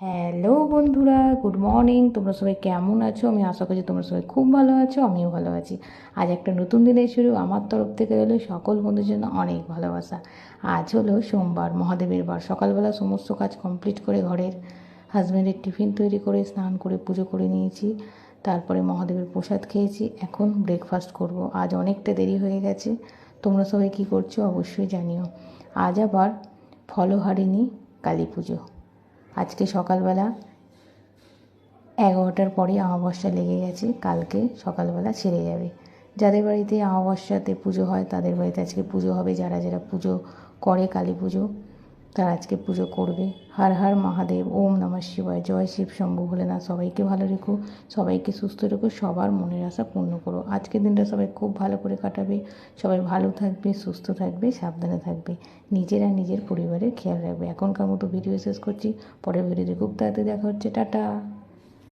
Hello বন্ধুরা, good morning. তোমরা সবাই কেমন আছো? আমি আশা করছি তোমরা সবাই খুব ভালো আছো, আমিও ভালো আছি। আজ একটা নতুন দিনের শুরু আমার তরফ থেকে হলো সকল বন্ধুর জন্য অনেক ভালোবাসা। আজ হলো সোমবার, মহাদেবের বার। সকালবেলা সমস্ত কাজ কমপ্লিট করে ঘরের হাজব্যান্ডের টিফিন তৈরি করে স্নান করে পুজো করে নিয়েছি। তারপরে মহাদেবের প্রসাদ খেয়েছি। এখন ব্রেকফাস্ট করব। আজ অনেকটা দেরি হয়ে গেছে। তোমরা সবাই কী করছো অবশ্যই জানিও। আজ আবার ফলহারিণী কালী পুজো। আজকে সকালবেলা 11টার পরে অমাবস্যা লেগে গেছে, কালকে সকালবেলা ছেড়ে যাবে। যাদের বাড়িতে অমাবস্যাতে পুজো হয় তাদের বাড়িতে আজকে পুজো হবে। যারা যারা পুজো করে কালী পুজো তারা আজকে পুজো করবে। হর হর মহাদেব, ওম নমঃ শিবায়, জয় শিব শম্ভু ভোলেনাথ। সবাইকে ভালো রেখো, সবাইকে সুস্থ রেখো, সবার মনের আশা পূর্ণ করো। আজকের দিনটা সবাই খুব ভালো করে কাটাবে। সবাই ভালো থাকবে, সুস্থ থাকবে, সাবধানে থাকবে। নিজেরা নিজের পরিবারের খেয়াল রাখবে। এখনকার মতো ভিডিও শেষ করছি। পরের ভিডিওতে খুব তাড়াতাড়ি দেখা হচ্ছে। টাটা।